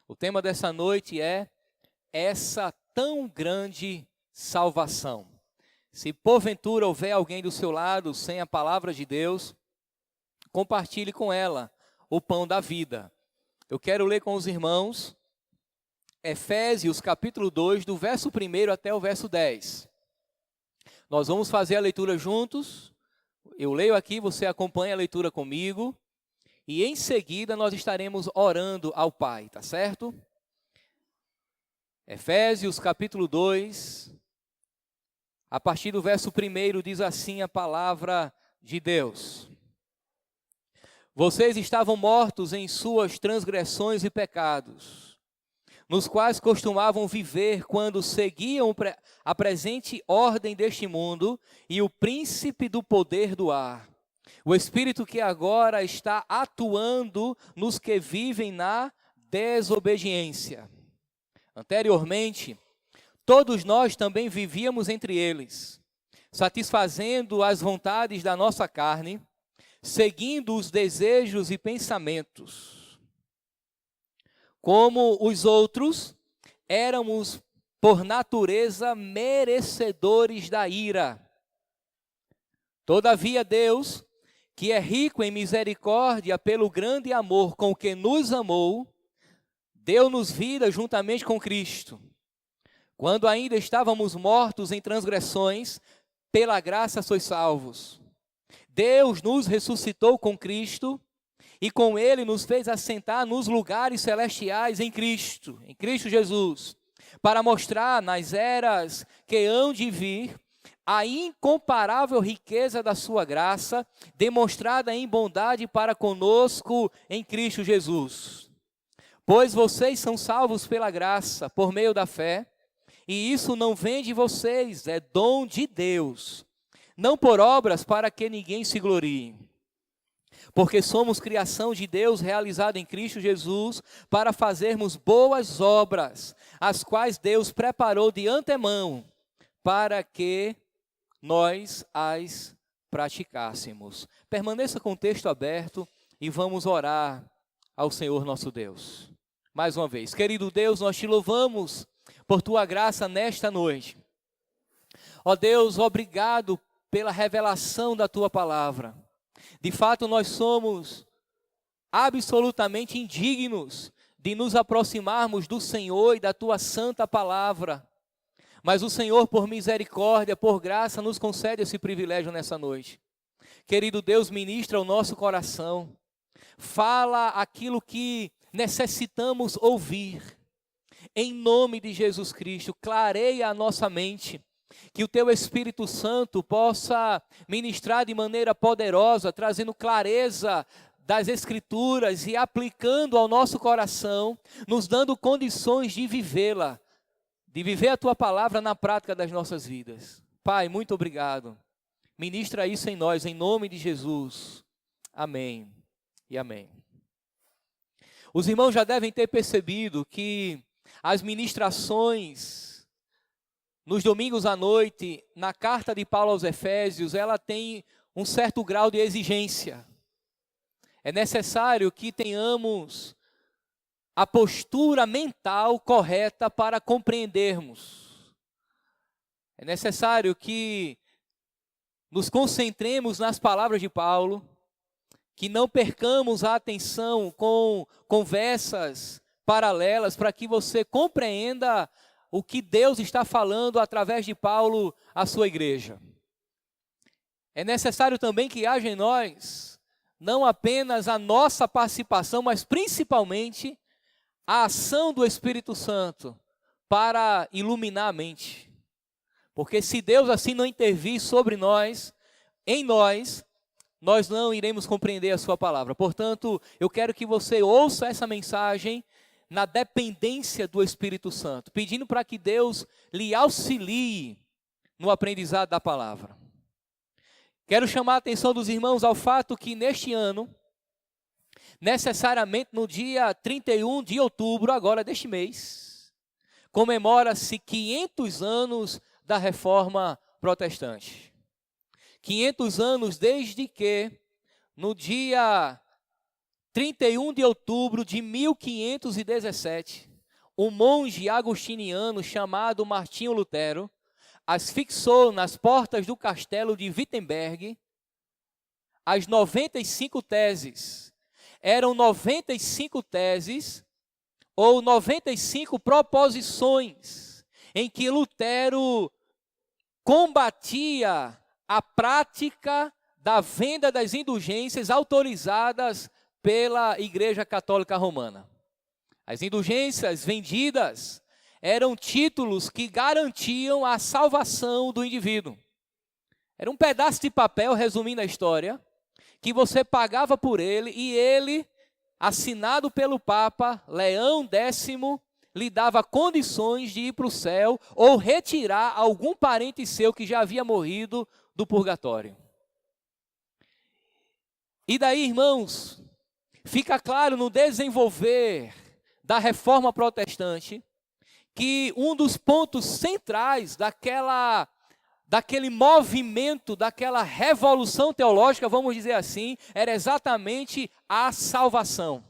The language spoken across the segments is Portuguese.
O tema dessa noite é essa tão grande salvação. Se porventura houver alguém do seu lado sem a palavra de Deus, compartilhe com ela o pão da vida. Eu quero ler com os irmãos Efésios capítulo 2, do verso 1 até o verso 10. Nós vamos fazer a leitura juntos. Eu leio aqui, você acompanha a leitura comigo. E em seguida nós estaremos orando ao Pai, tá certo? Efésios capítulo 2, a partir do verso 1 diz assim a palavra de Deus. Vocês estavam mortos em suas transgressões e pecados, nos quais costumavam viver quando seguiam a presente ordem deste mundo e o príncipe do poder do ar, o espírito que agora está atuando nos que vivem na desobediência. Anteriormente, todos nós também vivíamos entre eles, satisfazendo as vontades da nossa carne, seguindo os desejos e pensamentos. Como os outros, éramos por natureza merecedores da ira. Todavia Deus, que é rico em misericórdia pelo grande amor com que nos amou, deu-nos vida juntamente com Cristo. Quando ainda estávamos mortos em transgressões, pela graça sois salvos. Deus nos ressuscitou com Cristo e com Ele nos fez assentar nos lugares celestiais em Cristo Jesus, para mostrar nas eras que hão de vir a incomparável riqueza da sua graça, demonstrada em bondade para conosco em Cristo Jesus. Pois vocês são salvos pela graça, por meio da fé, e isso não vem de vocês, é dom de Deus, não por obras para que ninguém se glorie. Porque somos criação de Deus realizada em Cristo Jesus, para fazermos boas obras, as quais Deus preparou de antemão, para que nós as praticássemos. Permaneça com o texto aberto e vamos orar ao Senhor nosso Deus. Mais uma vez, querido Deus, nós te louvamos por tua graça nesta noite. Ó Deus, obrigado pela revelação da tua palavra. De fato, nós somos absolutamente indignos de nos aproximarmos do Senhor e da tua santa palavra. Mas o Senhor, por misericórdia, por graça, nos concede esse privilégio nessa noite. Querido Deus, ministra o nosso coração. Fala aquilo que necessitamos ouvir. Em nome de Jesus Cristo, clareia a nossa mente. Que o teu Espírito Santo possa ministrar de maneira poderosa, trazendo clareza das Escrituras e aplicando ao nosso coração, nos dando condições de vivê-la. De viver a tua palavra na prática das nossas vidas. Pai, muito obrigado. Ministra isso em nós, em nome de Jesus. Amém e amém. Os irmãos já devem ter percebido que as ministrações nos domingos à noite, na carta de Paulo aos Efésios, ela tem um certo grau de exigência. É necessário que tenhamos a postura mental correta para compreendermos. É necessário que nos concentremos nas palavras de Paulo, que não percamos a atenção com conversas paralelas, para que você compreenda o que Deus está falando através de Paulo à sua igreja. É necessário também que haja em nós, não apenas a nossa participação, mas principalmente a ação do Espírito Santo para iluminar a mente. Porque se Deus assim não intervir sobre nós, em nós não iremos compreender a sua palavra. Portanto, eu quero que você ouça essa mensagem na dependência do Espírito Santo, pedindo para que Deus lhe auxilie no aprendizado da palavra. Quero chamar a atenção dos irmãos ao fato que neste ano, necessariamente no dia 31 de outubro, agora deste mês, comemora-se 500 anos da Reforma Protestante. 500 anos desde que, no dia 31 de outubro de 1517, um monge agostiniano chamado Martinho Lutero as fixou nas portas do castelo de Wittenberg. As 95 teses. Eram 95 teses ou 95 proposições em que Lutero combatia a prática da venda das indulgências autorizadas pela Igreja Católica Romana. As indulgências vendidas eram títulos que garantiam a salvação do indivíduo. Era um pedaço de papel, resumindo a história, que você pagava por ele e ele, assinado pelo Papa Leão X, lhe dava condições de ir para o céu ou retirar algum parente seu que já havia morrido do purgatório. E daí, irmãos, fica claro no desenvolver da reforma protestante que um dos pontos centrais daquele movimento, daquela revolução teológica, vamos dizer assim, era exatamente a salvação.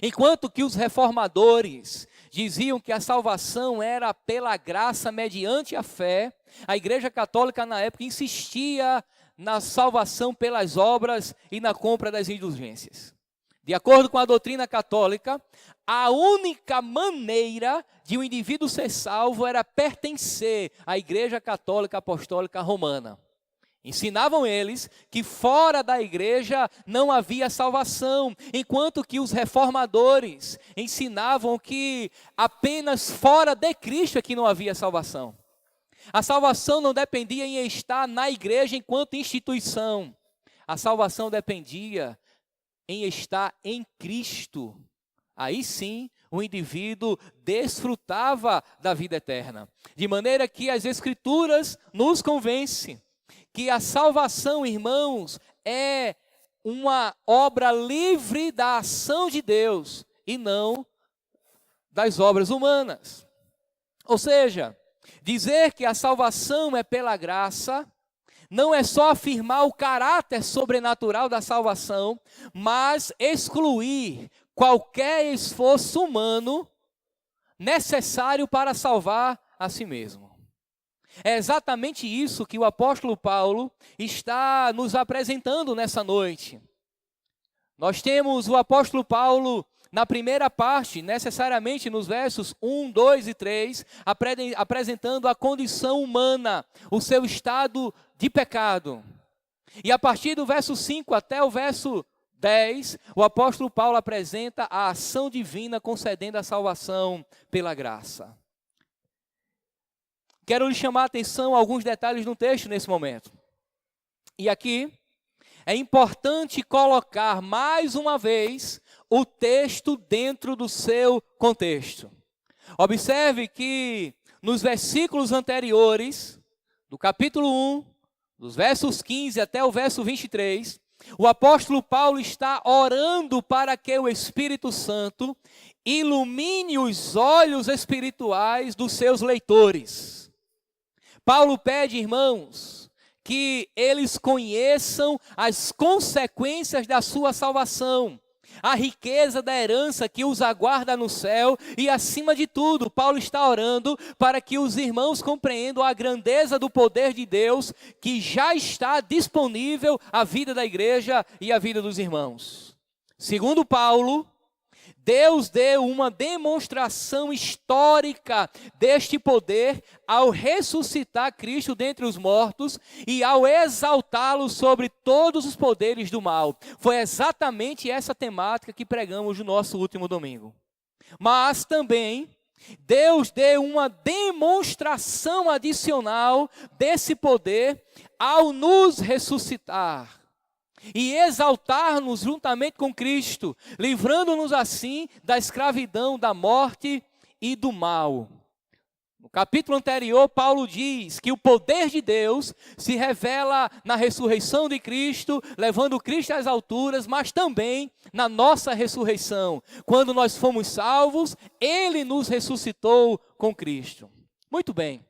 Enquanto que os reformadores diziam que a salvação era pela graça mediante a fé, a Igreja Católica na época insistia na salvação pelas obras e na compra das indulgências. De acordo com a doutrina católica, a única maneira de um indivíduo ser salvo era pertencer à Igreja Católica Apostólica Romana. Ensinavam eles que fora da igreja não havia salvação, enquanto que os reformadores ensinavam que apenas fora de Cristo é que não havia salvação. A salvação não dependia em estar na igreja enquanto instituição. A salvação dependia em estar em Cristo. Aí sim, o indivíduo desfrutava da vida eterna. De maneira que as Escrituras nos convencem que a salvação, irmãos, é uma obra livre da ação de Deus e não das obras humanas. Ou seja, dizer que a salvação é pela graça não é só afirmar o caráter sobrenatural da salvação, mas excluir qualquer esforço humano necessário para salvar a si mesmo. É exatamente isso que o apóstolo Paulo está nos apresentando nessa noite. Nós temos o apóstolo Paulo na primeira parte, necessariamente nos versos 1, 2 e 3, apresentando a condição humana, o seu estado de pecado. E a partir do verso 5 até o verso 10, o apóstolo Paulo apresenta a ação divina concedendo a salvação pela graça. Quero lhe chamar a atenção a alguns detalhes no texto nesse momento. E aqui é importante colocar mais uma vez o texto dentro do seu contexto. Observe que nos versículos anteriores, do capítulo 1, dos versos 15 até o verso 23, o apóstolo Paulo está orando para que o Espírito Santo ilumine os olhos espirituais dos seus leitores. Paulo pede, irmãos, que eles conheçam as consequências da sua salvação, a riqueza da herança que os aguarda no céu e, acima de tudo, Paulo está orando para que os irmãos compreendam a grandeza do poder de Deus que já está disponível à vida da igreja e à vida dos irmãos. Segundo Paulo, Deus deu uma demonstração histórica deste poder ao ressuscitar Cristo dentre os mortos e ao exaltá-lo sobre todos os poderes do mal. Foi exatamente essa temática que pregamos no nosso último domingo. Mas também Deus deu uma demonstração adicional desse poder ao nos ressuscitar e exaltar-nos juntamente com Cristo, livrando-nos assim da escravidão, da morte e do mal. No capítulo anterior, Paulo diz que o poder de Deus se revela na ressurreição de Cristo, levando Cristo às alturas, mas também na nossa ressurreição. Quando nós fomos salvos, Ele nos ressuscitou com Cristo. Muito bem.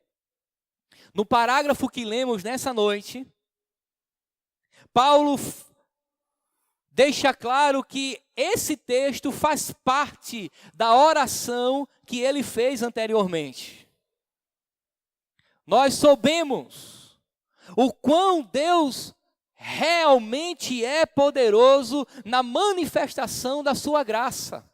No parágrafo que lemos nessa noite, Paulo deixa claro que esse texto faz parte da oração que ele fez anteriormente. Nós soubemos o quão Deus realmente é poderoso na manifestação da sua graça.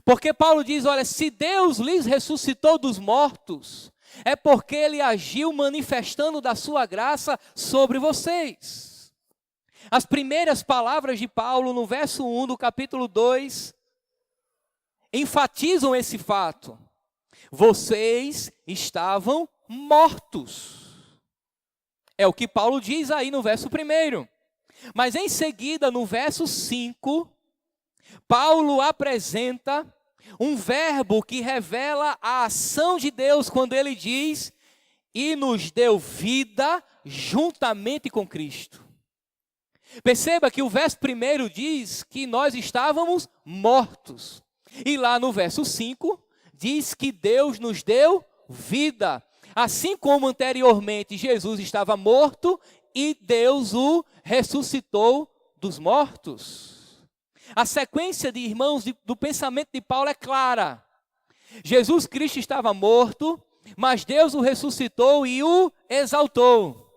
Porque Paulo diz, olha, se Deus lhes ressuscitou dos mortos, é porque ele agiu manifestando da sua graça sobre vocês. As primeiras palavras de Paulo no verso 1 do capítulo 2 enfatizam esse fato. Vocês estavam mortos. É o que Paulo diz aí no verso 1. Mas em seguida, no verso 5, Paulo apresenta um verbo que revela a ação de Deus quando ele diz, e nos deu vida juntamente com Cristo. Perceba que o verso 1 diz que nós estávamos mortos. E lá no verso 5, diz que Deus nos deu vida. Assim como anteriormente Jesus estava morto e Deus o ressuscitou dos mortos. A sequência de irmãos do pensamento de Paulo é clara. Jesus Cristo estava morto, mas Deus o ressuscitou e o exaltou.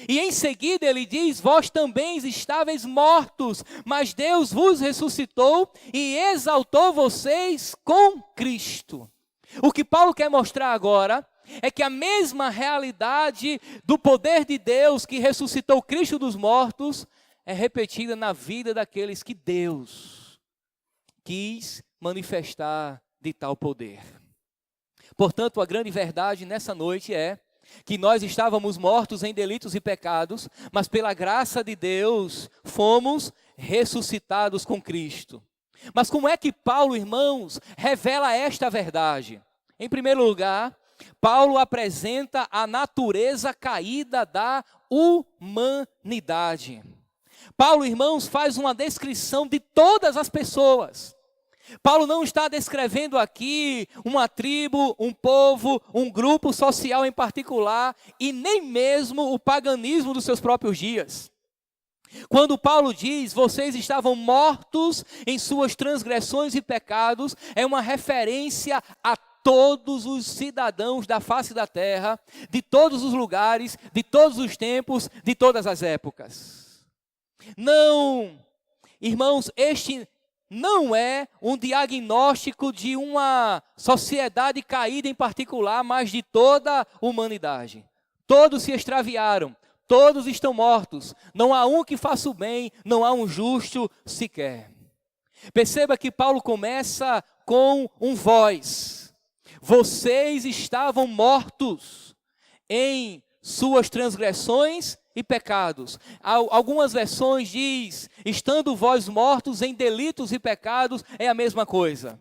E em seguida ele diz, vós também estáveis mortos, mas Deus vos ressuscitou e exaltou vocês com Cristo. O que Paulo quer mostrar agora é que a mesma realidade do poder de Deus que ressuscitou Cristo dos mortos é repetida na vida daqueles que Deus quis manifestar de tal poder. Portanto, a grande verdade nessa noite é que nós estávamos mortos em delitos e pecados, mas pela graça de Deus fomos ressuscitados com Cristo. Mas como é que Paulo, irmãos, revela esta verdade? Em primeiro lugar, Paulo apresenta a natureza caída da humanidade. Paulo, irmãos, faz uma descrição de todas as pessoas. Paulo não está descrevendo aqui uma tribo, um povo, um grupo social em particular, e nem mesmo o paganismo dos seus próprios dias. Quando Paulo diz, vocês estavam mortos em suas transgressões e pecados, é uma referência a todos os cidadãos da face da terra, de todos os lugares, de todos os tempos, de todas as épocas. Não, irmãos, este não é um diagnóstico de uma sociedade caída em particular, mas de toda a humanidade. Todos se extraviaram, todos estão mortos, não há um que faça o bem, não há um justo sequer. Perceba que Paulo começa com um vós. Vocês estavam mortos em suas transgressões e pecados. Algumas versões diz, estando vós mortos em delitos e pecados, é a mesma coisa.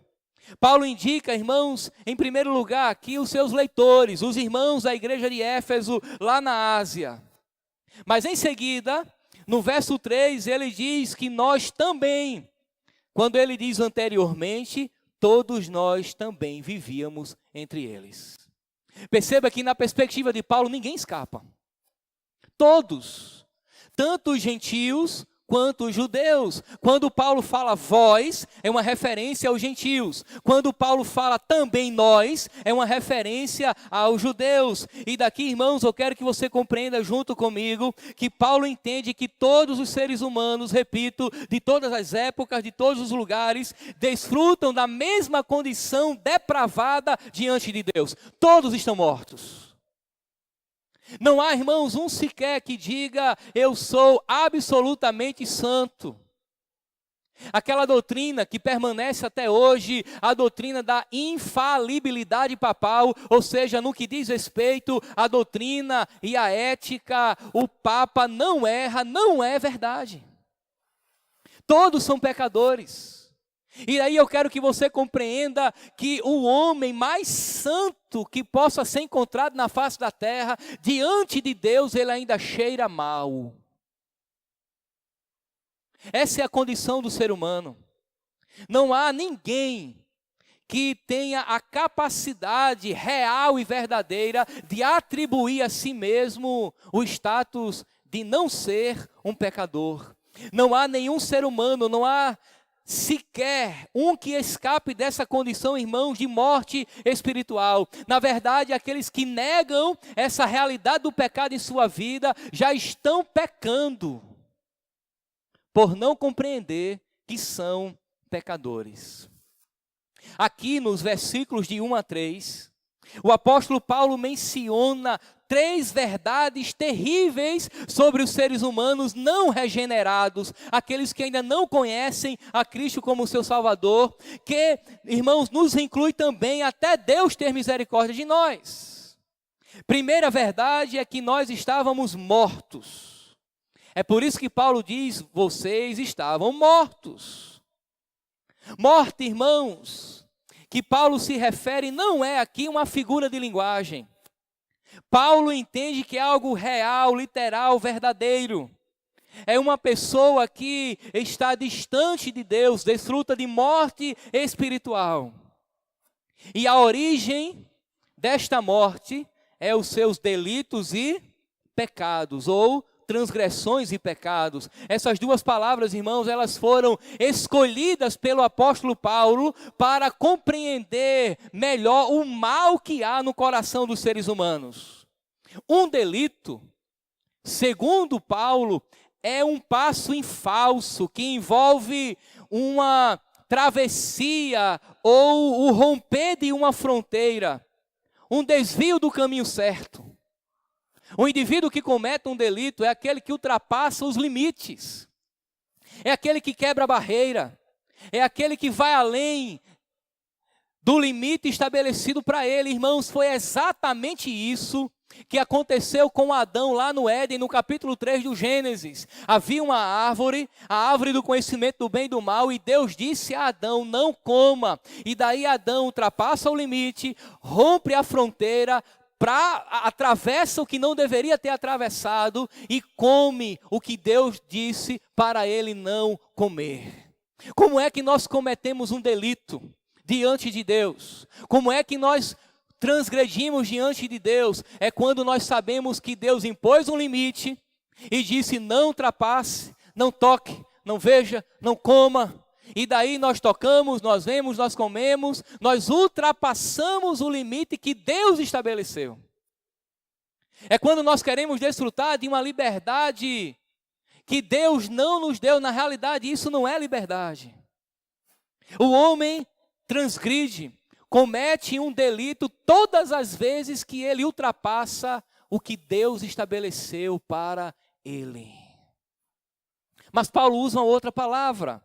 Paulo indica, irmãos, em primeiro lugar aqui os seus leitores, os irmãos da igreja de Éfeso, lá na Ásia. Mas em seguida, no verso 3, ele diz que nós também, quando ele diz anteriormente, todos nós também vivíamos entre eles. Perceba que na perspectiva de Paulo ninguém escapa. Todos, tanto os gentios quanto os judeus. Quando Paulo fala vós, é uma referência aos gentios. Quando Paulo fala também nós, é uma referência aos judeus. E daqui, irmãos, eu quero que você compreenda junto comigo que Paulo entende que todos os seres humanos, repito, de todas as épocas, de todos os lugares, desfrutam da mesma condição depravada diante de Deus. Todos estão mortos. Não há, irmãos, um sequer que diga, eu sou absolutamente santo. Aquela doutrina que permanece até hoje, a doutrina da infalibilidade papal, ou seja, no que diz respeito à doutrina e à ética, o Papa não erra, não é verdade. Todos são pecadores. E aí eu quero que você compreenda que o homem mais santo que possa ser encontrado na face da terra, diante de Deus, ele ainda cheira mal. Essa é a condição do ser humano. Não há ninguém que tenha a capacidade real e verdadeira de atribuir a si mesmo o status de não ser um pecador. Não há nenhum ser humano, não há sequer um que escape dessa condição, irmãos, de morte espiritual. Na verdade, aqueles que negam essa realidade do pecado em sua vida já estão pecando por não compreender que são pecadores. Aqui nos versículos de 1 a 3, o apóstolo Paulo menciona 3 verdades terríveis sobre os seres humanos não regenerados, aqueles que ainda não conhecem a Cristo como seu Salvador, que, irmãos, nos inclui também até Deus ter misericórdia de nós. Primeira verdade é que nós estávamos mortos. É por isso que Paulo diz, vocês estavam mortos. Morte, irmãos, que Paulo se refere não é aqui uma figura de linguagem. Paulo entende que é algo real, literal, verdadeiro. É uma pessoa que está distante de Deus, desfruta de morte espiritual. E a origem desta morte é os seus delitos e pecados, ou transgressões e pecados. Essas duas palavras, irmãos, elas foram escolhidas pelo apóstolo Paulo para compreender melhor o mal que há no coração dos seres humanos. Um delito, segundo Paulo, é um passo em falso que envolve uma travessia ou o romper de uma fronteira, um desvio do caminho certo. O indivíduo que comete um delito é aquele que ultrapassa os limites, é aquele que quebra a barreira, é aquele que vai além do limite estabelecido para ele. Irmãos, foi exatamente isso que aconteceu com Adão lá no Éden, no capítulo 3 do Gênesis. Havia uma árvore, a árvore do conhecimento do bem e do mal, e Deus disse a Adão, não coma. E daí Adão ultrapassa o limite, rompe a fronteira, atravessa o que não deveria ter atravessado e come o que Deus disse para ele não comer. Como é que nós cometemos um delito diante de Deus? Como é que nós transgredimos diante de Deus? É quando nós sabemos que Deus impôs um limite e disse não ultrapasse, não toque, não veja, não coma. E daí nós tocamos, nós vemos, nós comemos, nós ultrapassamos o limite que Deus estabeleceu. É quando nós queremos desfrutar de uma liberdade que Deus não nos deu. Na realidade, isso não é liberdade. O homem transgride, comete um delito todas as vezes que ele ultrapassa o que Deus estabeleceu para ele. Mas Paulo usa uma outra palavra.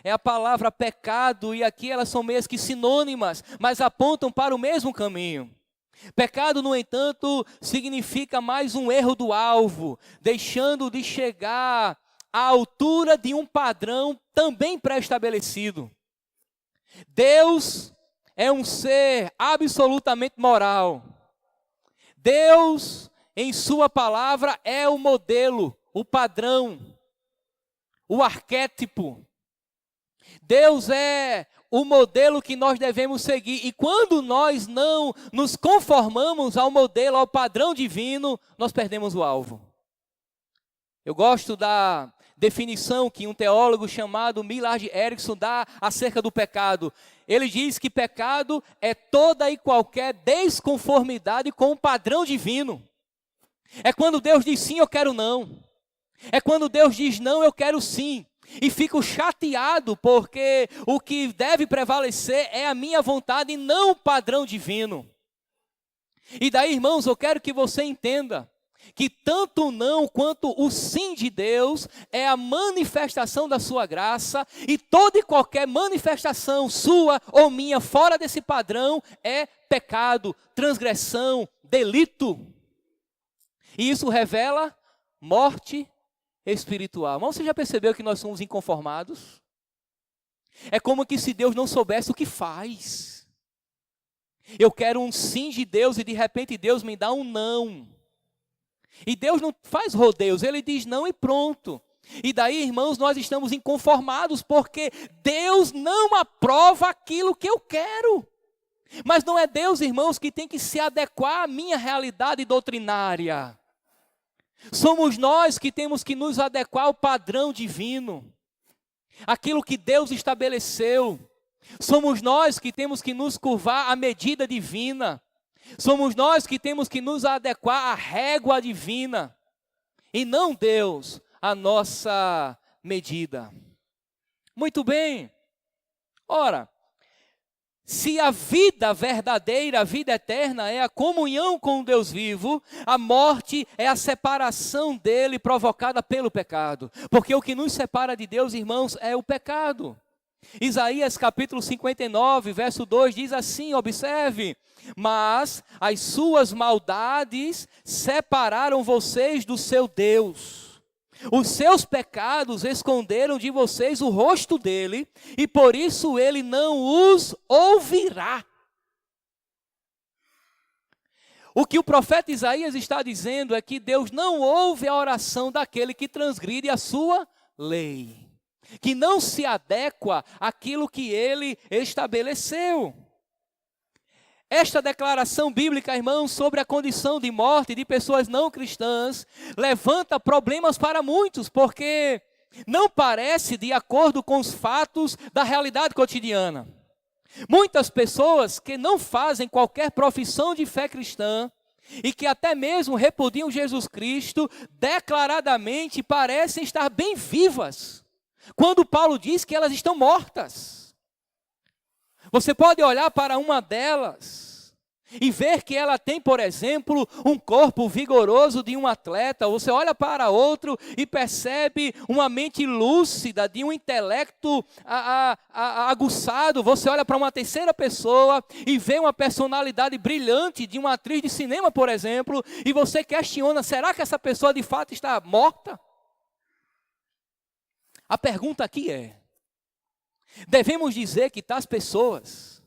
É a palavra pecado, e aqui elas são meio que sinônimas, mas apontam para o mesmo caminho. Pecado, no entanto, significa mais um erro do alvo, deixando de chegar à altura de um padrão também pré-estabelecido. Deus é um ser absolutamente moral. Deus, em sua palavra, é o modelo, o padrão, o arquétipo. Deus é o modelo que nós devemos seguir. E quando nós não nos conformamos ao modelo, ao padrão divino, nós perdemos o alvo. Eu gosto da definição que um teólogo chamado Millard Erickson dá acerca do pecado. Ele diz que pecado é toda e qualquer desconformidade com o padrão divino. É quando Deus diz sim, eu quero não. É quando Deus diz não, eu quero sim. E fico chateado porque o que deve prevalecer é a minha vontade e não o padrão divino. E daí, irmãos, eu quero que você entenda que tanto o não quanto o sim de Deus é a manifestação da sua graça, e toda e qualquer manifestação sua ou minha fora desse padrão é pecado, transgressão, delito. E isso revela morte espiritual. Mas você já percebeu que nós somos inconformados? É como que se Deus não soubesse o que faz. Eu quero um sim de Deus e de repente Deus me dá um não. E Deus não faz rodeios, Ele diz não e pronto. E daí, irmãos, nós estamos inconformados porque Deus não aprova aquilo que eu quero. Mas não é Deus, irmãos, que tem que se adequar à minha realidade doutrinária. Somos nós que temos que nos adequar ao padrão divino, aquilo que Deus estabeleceu. Somos nós que temos que nos curvar à medida divina. Somos nós que temos que nos adequar à régua divina, e não Deus à nossa medida. Muito bem. Ora, se a vida verdadeira, a vida eterna é a comunhão com o Deus vivo, a morte é a separação dele provocada pelo pecado. Porque o que nos separa de Deus, irmãos, é o pecado. Isaías capítulo 59, verso 2 diz assim, observe: mas as suas maldades separaram vocês do seu Deus. Os seus pecados esconderam de vocês o rosto dele, e por isso ele não os ouvirá. O que o profeta Isaías está dizendo é que Deus não ouve a oração daquele que transgride a sua lei, que não se adequa àquilo que ele estabeleceu. Esta declaração bíblica, irmãos, sobre a condição de morte de pessoas não cristãs, levanta problemas para muitos, porque não parece de acordo com os fatos da realidade cotidiana. Muitas pessoas que não fazem qualquer profissão de fé cristã, e que até mesmo repudiam Jesus Cristo, declaradamente parecem estar bem vivas, quando Paulo diz que elas estão mortas. Você pode olhar para uma delas e ver que ela tem, por exemplo, um corpo vigoroso de um atleta. Você olha para outro e percebe uma mente lúcida, de um intelecto aguçado. Você olha para uma terceira pessoa e vê uma personalidade brilhante de uma atriz de cinema, por exemplo, e você questiona, será que essa pessoa de fato está morta? A pergunta aqui é: devemos dizer que tais pessoas,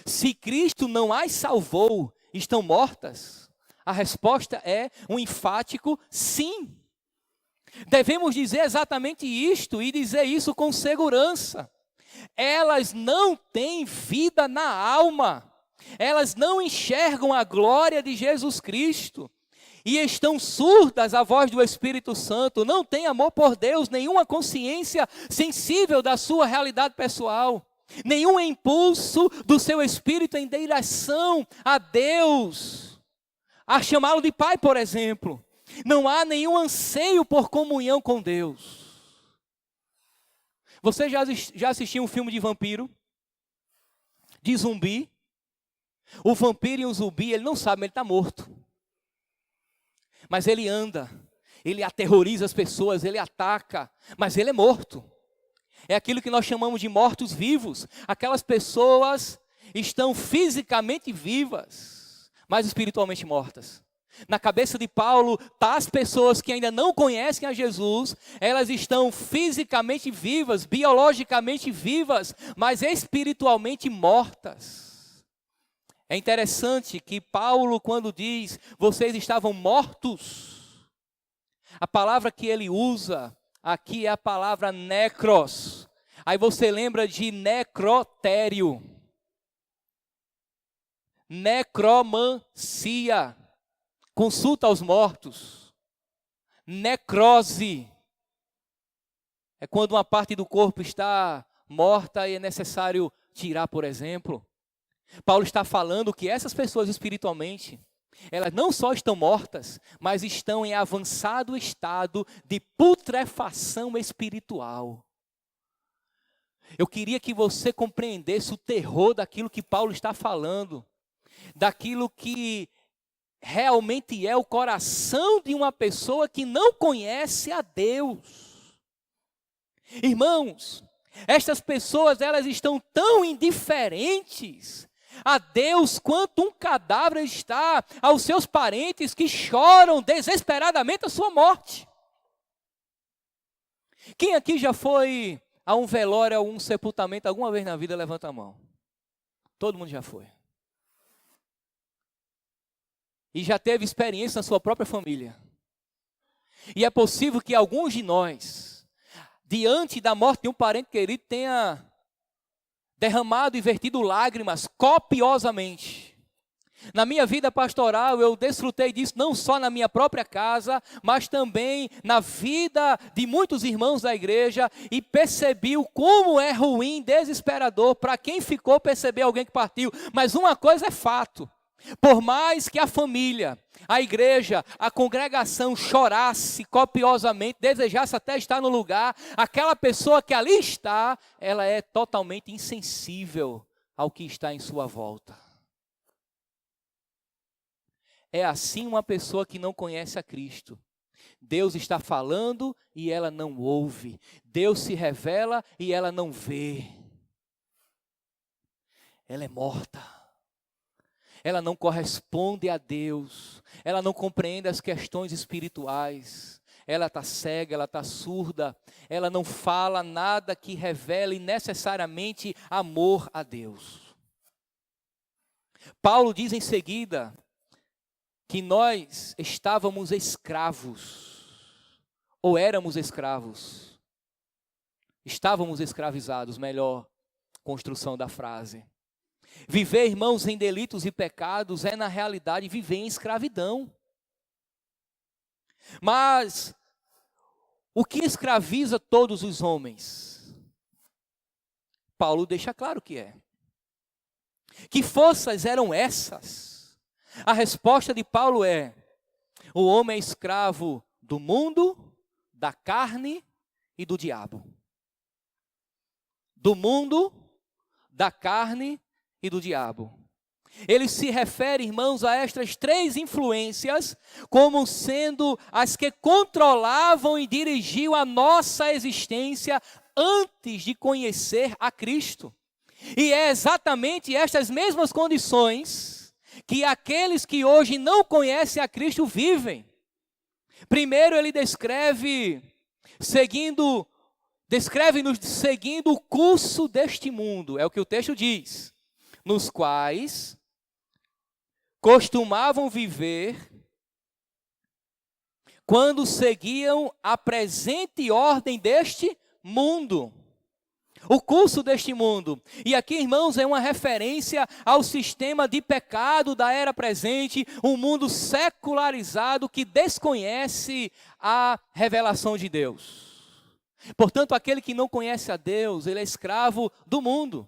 se Cristo não as salvou, estão mortas? A resposta é um enfático sim. Devemos dizer exatamente isto e dizer isso com segurança. Elas não têm vida na alma. Elas não enxergam a glória de Jesus Cristo. E estão surdas à voz do Espírito Santo, não têm amor por Deus, nenhuma consciência sensível da sua realidade pessoal, nenhum impulso do seu espírito em direção a Deus, a chamá-lo de Pai, por exemplo. Não há nenhum anseio por comunhão com Deus. Você já assistiu um filme de vampiro? De zumbi? O vampiro e o zumbi, ele não sabe, ele está morto. Mas ele anda, ele aterroriza as pessoas, ele ataca, mas ele é morto. É aquilo que nós chamamos de mortos-vivos. Aquelas pessoas estão fisicamente vivas, mas espiritualmente mortas. Na cabeça de Paulo, as pessoas que ainda não conhecem a Jesus, elas estão fisicamente vivas, biologicamente vivas, mas espiritualmente mortas. É interessante que Paulo, quando diz, vocês estavam mortos, a palavra que ele usa aqui é a palavra necros. Aí você lembra de necrotério, necromancia, consulta aos mortos, necrose, é quando uma parte do corpo está morta e é necessário tirar, por exemplo. Paulo está falando que essas pessoas espiritualmente, elas não só estão mortas, mas estão em avançado estado de putrefação espiritual. Eu queria que você compreendesse o terror daquilo que Paulo está falando, daquilo que realmente é o coração de uma pessoa que não conhece a Deus. Irmãos, estas pessoas, elas estão tão indiferentes a Deus quanto um cadáver está aos seus parentes que choram desesperadamente a sua morte. Quem aqui já foi a um velório, a um sepultamento alguma vez na vida? Levanta a mão. Todo mundo já foi. E já teve experiência na sua própria família. E é possível que alguns de nós, diante da morte de um parente querido, tenha derramado e vertido lágrimas copiosamente. Na minha vida pastoral, eu desfrutei disso não só na minha própria casa, mas também na vida de muitos irmãos da igreja, e percebi o como é ruim, desesperador, para quem ficou perceber alguém que partiu. Mas uma coisa é fato: por mais que a família, a igreja, a congregação chorasse copiosamente, desejasse até estar no lugar, aquela pessoa que ali está, ela é totalmente insensível ao que está em sua volta. É assim uma pessoa que não conhece a Cristo. Deus está falando e ela não ouve. Deus se revela e ela não vê. Ela é morta. Ela não corresponde a Deus. Ela não compreende as questões espirituais. Ela está cega, ela está surda. Ela não fala nada que revele necessariamente amor a Deus. Paulo diz em seguida que nós estávamos escravos, ou éramos escravos, estávamos escravizados, melhor construção da frase. Viver, irmãos, em delitos e pecados é na realidade viver em escravidão. Mas o que escraviza todos os homens? Paulo deixa claro que é. Que forças eram essas? A resposta de Paulo é: o homem é escravo do mundo, da carne e do diabo. Do mundo, da carne e do diabo. Ele se refere, irmãos, a estas três influências como sendo as que controlavam e dirigiam a nossa existência antes de conhecer a Cristo. E é exatamente estas mesmas condições que aqueles que hoje não conhecem a Cristo vivem. Primeiro ele descreve-nos seguindo o curso deste mundo, é o que o texto diz, nos quais costumavam viver quando seguiam a presente ordem deste mundo. O curso deste mundo. E aqui, irmãos, é uma referência ao sistema de pecado da era presente, um mundo secularizado que desconhece a revelação de Deus. Portanto, aquele que não conhece a Deus, ele é escravo do mundo.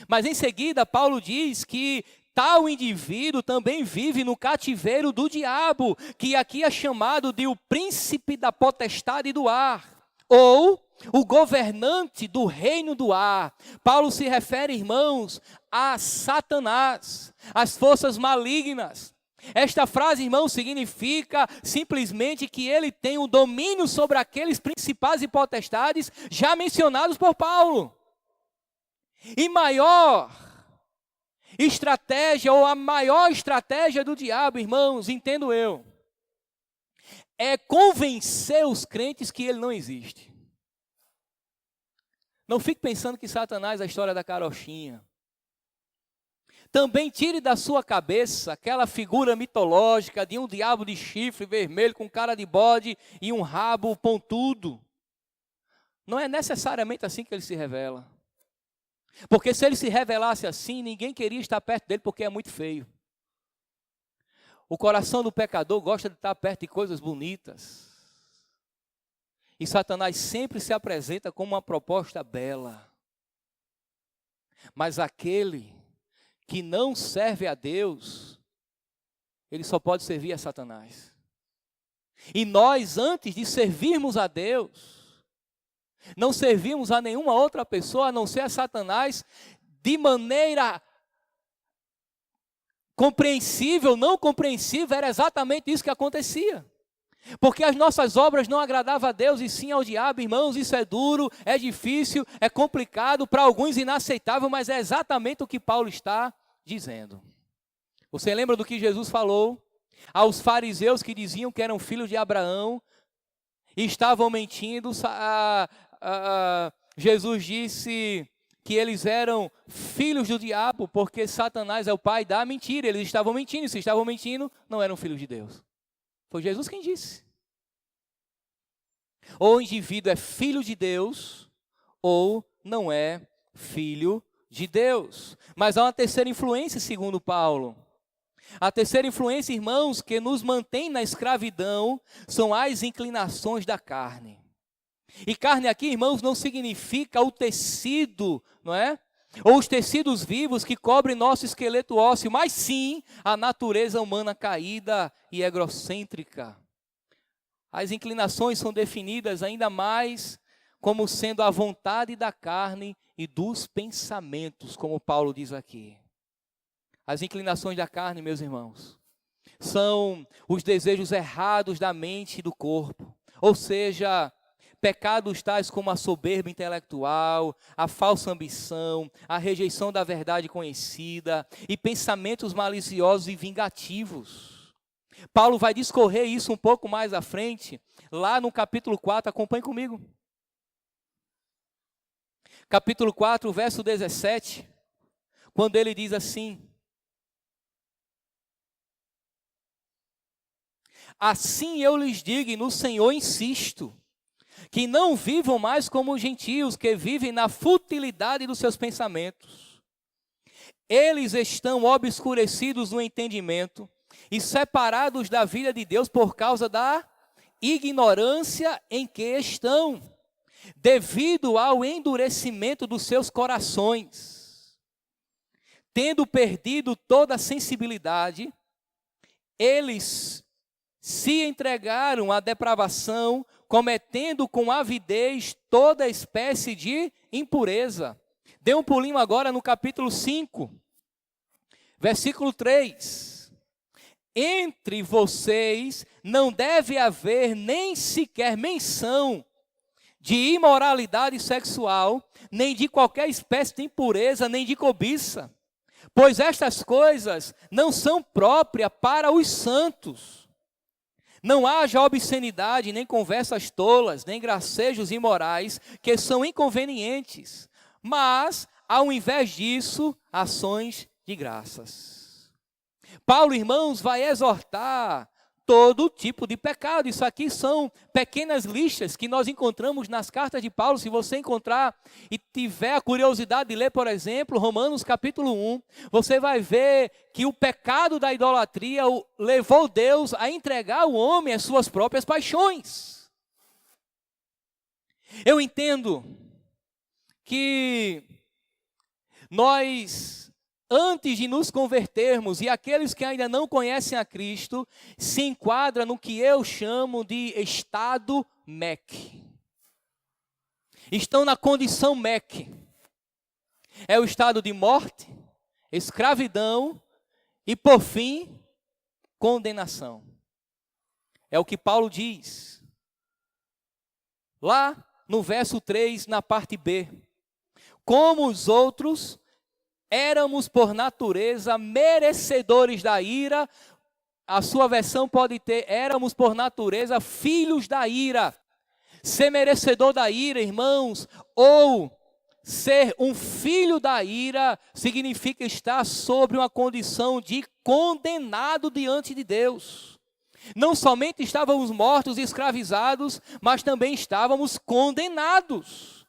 Mas em seguida, Paulo diz que tal indivíduo também vive no cativeiro do diabo, que aqui é chamado de o príncipe da potestade do ar, ou o governante do reino do ar. Paulo se refere, irmãos, a Satanás, as forças malignas. Esta frase, irmãos, significa simplesmente que ele tem o domínio sobre aqueles principados e potestades já mencionados por Paulo. E maior estratégia, ou a maior estratégia do diabo, irmãos, entendo eu, é convencer os crentes que ele não existe. Não fique pensando que Satanás é a história da carochinha. Também tire da sua cabeça aquela figura mitológica de um diabo de chifre vermelho com cara de bode e um rabo pontudo. Não é necessariamente assim que ele se revela. Porque se ele se revelasse assim, ninguém queria estar perto dele porque é muito feio. O coração do pecador gosta de estar perto de coisas bonitas. E Satanás sempre se apresenta como uma proposta bela. Mas aquele que não serve a Deus, ele só pode servir a Satanás. E nós, antes de servirmos a Deus, não servimos a nenhuma outra pessoa a não ser a Satanás, de maneira compreensível, não compreensível, era exatamente isso que acontecia. Porque as nossas obras não agradavam a Deus e sim ao diabo, irmãos. Isso é duro, é difícil, é complicado, para alguns inaceitável, mas é exatamente o que Paulo está dizendo. Você lembra do que Jesus falou aos fariseus que diziam que eram filhos de Abraão e estavam mentindo? Jesus disse que eles eram filhos do diabo porque Satanás é o pai da mentira. Eles estavam mentindo, e se estavam mentindo, não eram filhos de Deus. Foi Jesus quem disse. Ou o indivíduo é filho de Deus, ou não é filho de Deus. Mas há uma terceira influência, segundo Paulo. A terceira influência, irmãos, que nos mantém na escravidão, são as inclinações da carne. E carne aqui, irmãos, não significa o tecido, não é? Ou os tecidos vivos que cobrem nosso esqueleto ósseo, mas sim a natureza humana caída e egocêntrica. As inclinações são definidas ainda mais como sendo a vontade da carne e dos pensamentos, como Paulo diz aqui. As inclinações da carne, meus irmãos, são os desejos errados da mente e do corpo. Ou seja, pecados tais como a soberba intelectual, a falsa ambição, a rejeição da verdade conhecida e pensamentos maliciosos e vingativos. Paulo vai discorrer isso um pouco mais à frente, lá no capítulo 4, acompanhe comigo. Capítulo 4, verso 17, quando ele diz assim: assim eu lhes digo e no Senhor insisto, que não vivam mais como os gentios, que vivem na futilidade dos seus pensamentos. Eles estão obscurecidos no entendimento e separados da vida de Deus por causa da ignorância em que estão, devido ao endurecimento dos seus corações. Tendo perdido toda a sensibilidade, eles se entregaram à depravação, cometendo com avidez toda espécie de impureza. Dê um pulinho agora no capítulo 5, versículo 3. Entre vocês não deve haver nem sequer menção de imoralidade sexual, nem de qualquer espécie de impureza, nem de cobiça, pois estas coisas não são próprias para os santos. Não haja obscenidade, nem conversas tolas, nem gracejos imorais, que são inconvenientes, mas, ao invés disso, ações de graças. Paulo, irmãos, vai exortar todo tipo de pecado. Isso aqui são pequenas listas que nós encontramos nas cartas de Paulo. Se você encontrar e tiver a curiosidade de ler, por exemplo, Romanos capítulo 1, você vai ver que o pecado da idolatria levou Deus a entregar o homem às suas próprias paixões. Eu entendo que nós, antes de nos convertermos, e aqueles que ainda não conhecem a Cristo, se enquadra no que eu chamo de estado MEC. Estão na condição MEC. É o estado de morte, escravidão e, por fim, condenação. É o que Paulo diz. Lá no verso 3, na parte B. Como os outros, éramos por natureza merecedores da ira. A sua versão pode ter: éramos por natureza filhos da ira. Ser merecedor da ira, irmãos, ou ser um filho da ira, significa estar sobre uma condição de condenado diante de Deus. Não somente estávamos mortos e escravizados, mas também estávamos condenados.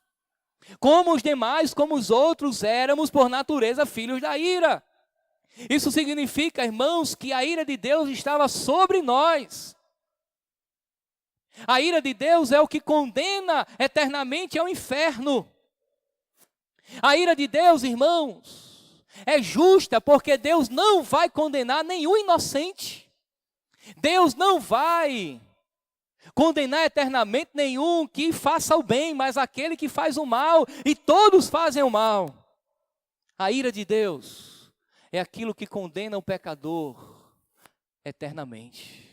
Como os demais, como os outros, éramos por natureza filhos da ira. Isso significa, irmãos, que a ira de Deus estava sobre nós. A ira de Deus é o que condena eternamente ao inferno. A ira de Deus, irmãos, é justa, porque Deus não vai condenar nenhum inocente. Deus não vai condenar eternamente nenhum que faça o bem, mas aquele que faz o mal, e todos fazem o mal. A ira de Deus é aquilo que condena o pecador eternamente.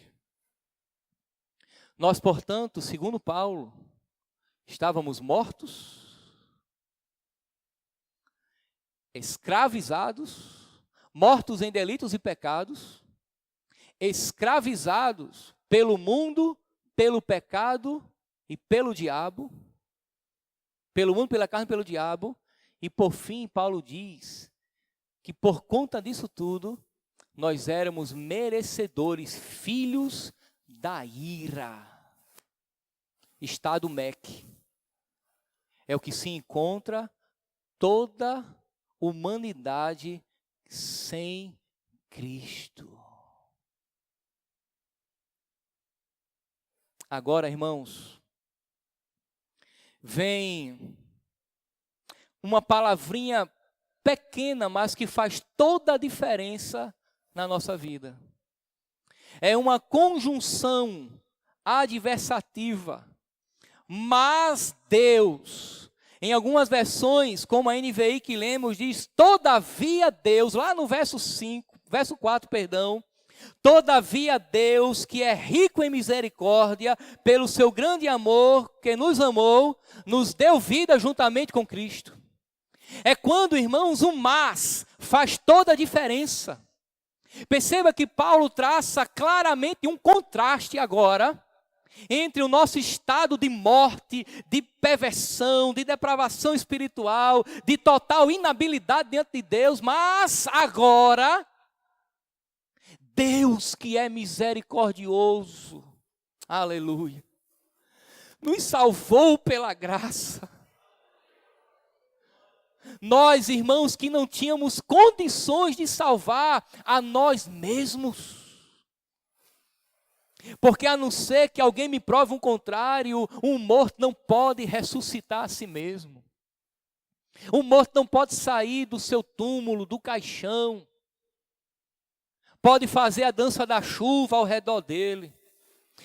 Nós, portanto, segundo Paulo, estávamos mortos, escravizados, mortos em delitos e pecados, escravizados pelo mundo, pelo pecado e pelo diabo, pelo mundo, pela carne e pelo diabo, e por fim Paulo diz que por conta disso tudo, nós éramos merecedores, filhos da ira. Estado MEC. É o que se encontra toda humanidade sem Cristo. Agora, irmãos, vem uma palavrinha pequena, mas que faz toda a diferença na nossa vida. É uma conjunção adversativa. Mas Deus, em algumas versões, como a NVI que lemos, diz, todavia Deus, lá no verso 4, todavia Deus, que é rico em misericórdia, pelo seu grande amor, que nos amou, nos deu vida juntamente com Cristo. É quando, irmãos, o mas faz toda a diferença. Perceba que Paulo traça claramente um contraste agora entre o nosso estado de morte, de perversão, de depravação espiritual, de total inabilidade diante de Deus, mas agora, Deus que é misericordioso, aleluia, nos salvou pela graça. Nós, irmãos, que não tínhamos condições de salvar a nós mesmos. Porque a não ser que alguém me prove o contrário, um morto não pode ressuscitar a si mesmo. Um morto não pode sair do seu túmulo, do caixão. Pode fazer a dança da chuva ao redor dele.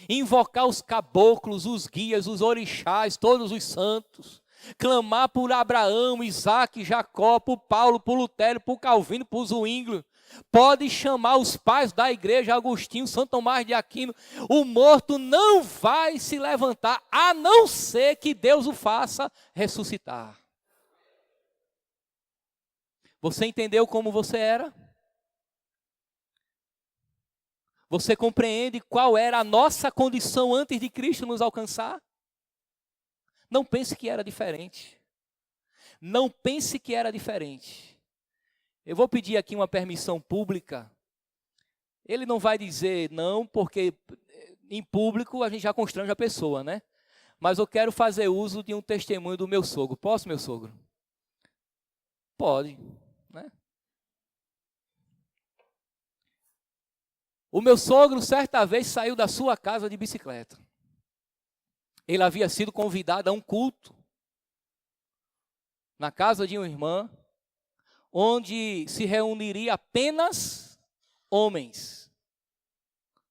Invocar os caboclos, os guias, os orixás, todos os santos. Clamar por Abraão, Isaac, Jacó, por Paulo, por Lutero, por Calvino, por Zwinglio. Pode chamar os pais da igreja, Agostinho, Santo Tomás de Aquino. O morto não vai se levantar, a não ser que Deus o faça ressuscitar. Você entendeu como você era? Você compreende qual era a nossa condição antes de Cristo nos alcançar? Não pense que era diferente. Não pense que era diferente. Eu vou pedir aqui uma permissão pública. Ele não vai dizer não, porque em público a gente já constrange a pessoa, né? Mas eu quero fazer uso de um testemunho do meu sogro. Posso, meu sogro? Pode, né? O meu sogro, certa vez, saiu da sua casa de bicicleta. Ele havia sido convidado a um culto na casa de uma irmã, onde se reuniria apenas homens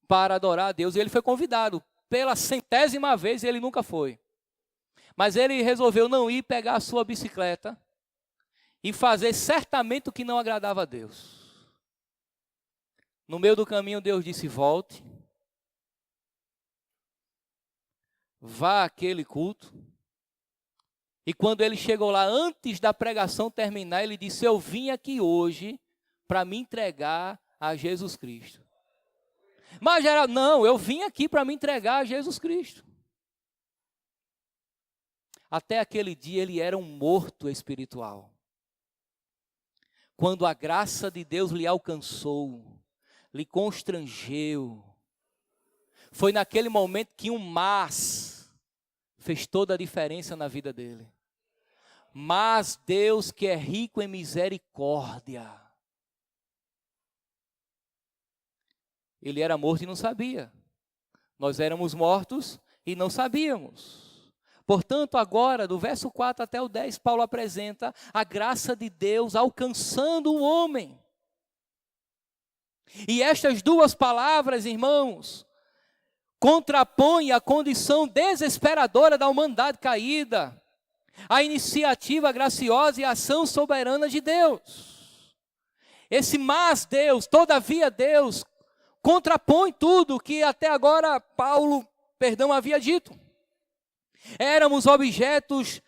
para adorar a Deus. E ele foi convidado pela 100ª vez e ele nunca foi. Mas ele resolveu não ir, pegar a sua bicicleta e fazer certamente o que não agradava a Deus. No meio do caminho, Deus disse: volte, vá àquele culto. E quando ele chegou lá, antes da pregação terminar, ele disse: eu vim aqui hoje para me entregar a Jesus Cristo. Mas Geraldo, não, eu vim aqui para me entregar a Jesus Cristo. Até aquele dia ele era um morto espiritual. Quando a graça de Deus lhe alcançou, lhe constrangeu, foi naquele momento que um mas fez toda a diferença na vida dele. Mas Deus, que é rico em misericórdia, ele era morto e não sabia. Nós éramos mortos e não sabíamos. Portanto, agora, do verso 4 até o 10, Paulo apresenta a graça de Deus alcançando o homem. E estas duas palavras, irmãos, contrapõem a condição desesperadora da humanidade caída, a iniciativa graciosa e a ação soberana de Deus. Esse mas Deus, todavia Deus, contrapõe tudo que até agora Paulo, havia dito. Éramos objetos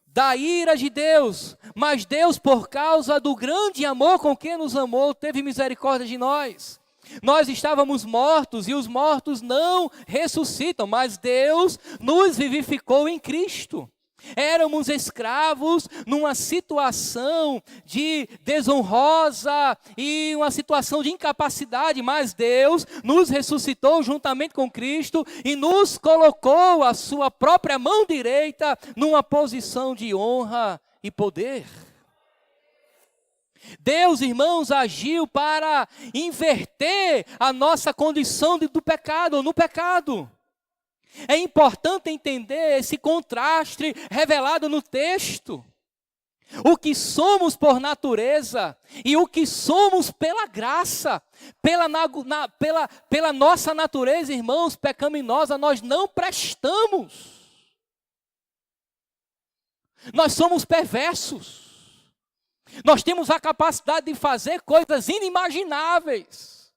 da ira de Deus, mas Deus, por causa do grande amor com que nos amou, teve misericórdia de nós. Nós estávamos mortos e os mortos não ressuscitam, mas Deus nos vivificou em Cristo. Éramos escravos numa situação de desonrosa e uma situação de incapacidade, mas Deus nos ressuscitou juntamente com Cristo e nos colocou à sua própria mão direita numa posição de honra e poder. Deus, irmãos, agiu para inverter a nossa condição do pecado, ou no pecado. É importante entender esse contraste revelado no texto. O que somos por natureza e o que somos pela graça. Pela nossa natureza, irmãos, pecaminosa, nós não prestamos. Nós somos perversos. Nós temos a capacidade de fazer coisas inimagináveis.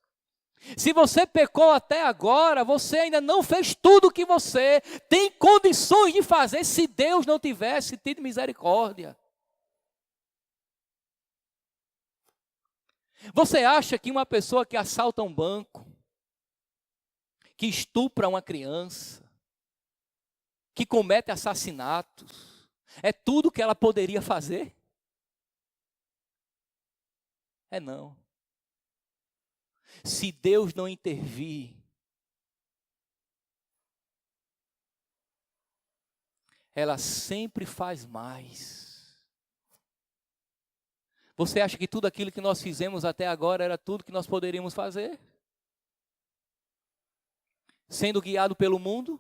Se você pecou até agora, você ainda não fez tudo o que você tem condições de fazer se Deus não tivesse tido misericórdia. Você acha que uma pessoa que assalta um banco, que estupra uma criança, que comete assassinatos, é tudo que ela poderia fazer? É não. Se Deus não intervir, ela sempre faz mais. Você acha que tudo aquilo que nós fizemos até agora era tudo que nós poderíamos fazer? Sendo guiado pelo mundo,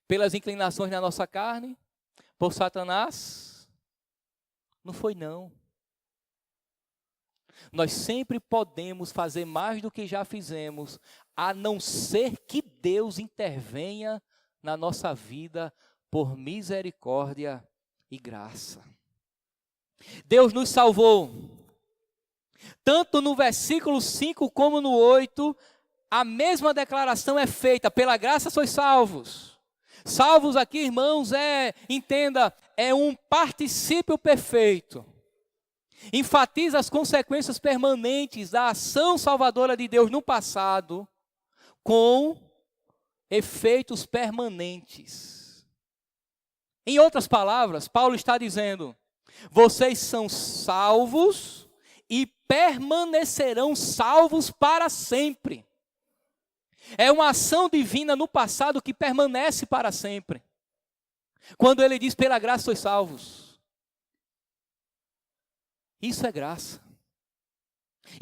pelas inclinações da nossa carne, por Satanás? Não foi não. Nós sempre podemos fazer mais do que já fizemos, a não ser que Deus intervenha na nossa vida por misericórdia e graça. Deus nos salvou. Tanto no versículo 5 como no 8, a mesma declaração é feita: pela graça sois salvos. Salvos aqui, irmãos, entenda, é um particípio perfeito. Enfatiza as consequências permanentes da ação salvadora de Deus no passado, com efeitos permanentes. Em outras palavras, Paulo está dizendo: vocês são salvos e permanecerão salvos para sempre. É uma ação divina no passado que permanece para sempre. Quando ele diz: pela graça sois salvos. Isso é graça.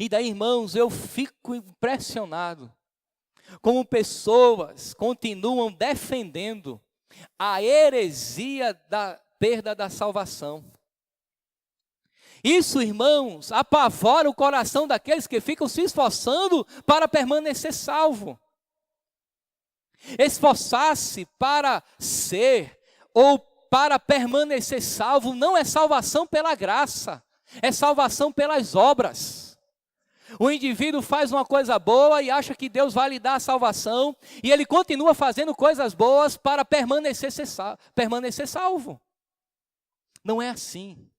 E daí, irmãos, eu fico impressionado como pessoas continuam defendendo a heresia da perda da salvação. Isso, irmãos, apavora o coração daqueles que ficam se esforçando para permanecer salvo. Esforçar-se para ser ou para permanecer salvo não é salvação pela graça. É salvação pelas obras. O indivíduo faz uma coisa boa e acha que Deus vai lhe dar a salvação, e ele continua fazendo coisas boas para permanecer salvo. Não é assim.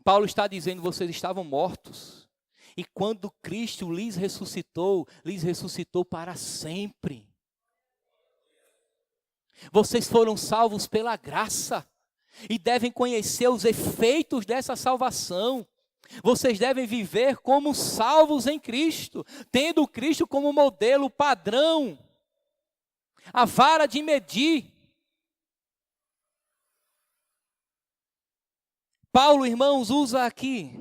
Paulo está dizendo: vocês estavam mortos, e quando Cristo lhes ressuscitou para sempre. Vocês foram salvos pela graça. E devem conhecer os efeitos dessa salvação. Vocês devem viver como salvos em Cristo, tendo Cristo como modelo, padrão, a vara de medir. Paulo, irmãos, usa aqui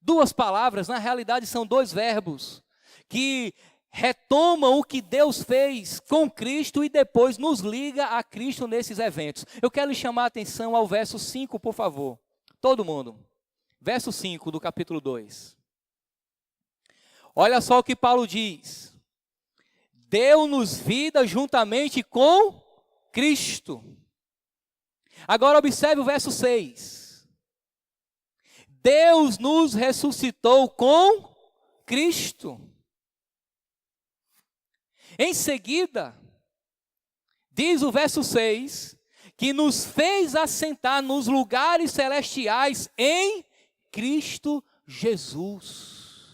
duas palavras, na realidade são dois verbos, que retomam o que Deus fez com Cristo e depois nos liga a Cristo nesses eventos. Eu quero lhe chamar a atenção ao verso 5, por favor. Todo mundo. Verso 5 do capítulo 2. Olha só o que Paulo diz: deu-nos vida juntamente com Cristo. Agora observe o verso 6. Deus nos ressuscitou com Cristo. Em seguida, diz o verso 6, que nos fez assentar nos lugares celestiais em Cristo Jesus.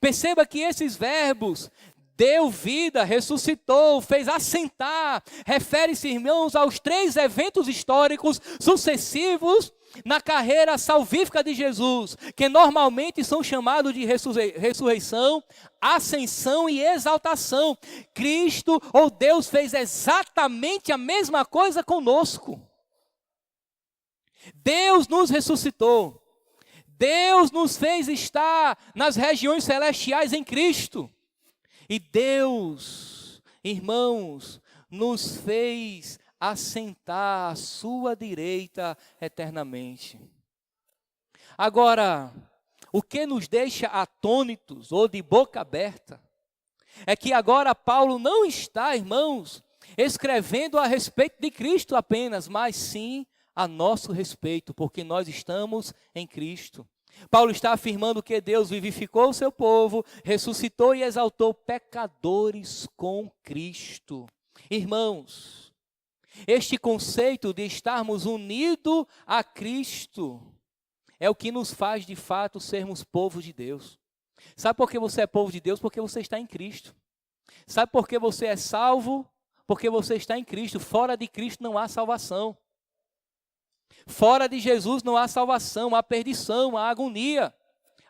Perceba que esses verbos, deu vida, ressuscitou, fez assentar, refere-se, irmãos, aos 3 eventos históricos sucessivos na carreira salvífica de Jesus, que normalmente são chamados de ressurreição, ascensão e exaltação. Cristo ou Deus fez exatamente a mesma coisa conosco. Deus nos ressuscitou. Deus nos fez estar nas regiões celestiais em Cristo. E Deus, irmãos, nos fez assentar à sua direita eternamente. Agora, o que nos deixa atônitos ou de boca aberta é que agora Paulo não está, irmãos, escrevendo a respeito de Cristo apenas, mas sim a nosso respeito, porque nós estamos em Cristo. Paulo está afirmando que Deus vivificou o seu povo, ressuscitou e exaltou pecadores com Cristo. Irmãos, este conceito de estarmos unidos a Cristo é o que nos faz de fato sermos povo de Deus. Sabe por que você é povo de Deus? Porque você está em Cristo. Sabe por que você é salvo? Porque você está em Cristo. Fora de Cristo não há salvação. Fora de Jesus não há salvação, há perdição, há agonia,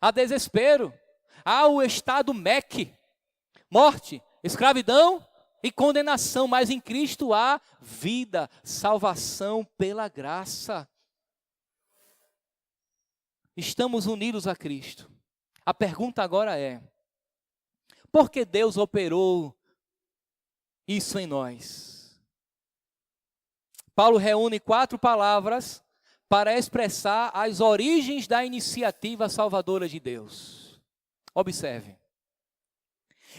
há desespero, há o estado MEC, morte, escravidão e condenação, mas em Cristo há vida, salvação pela graça. Estamos unidos a Cristo. A pergunta agora é: por que Deus operou isso em nós? Paulo reúne 4 palavras para expressar as origens da iniciativa salvadora de Deus. Observe.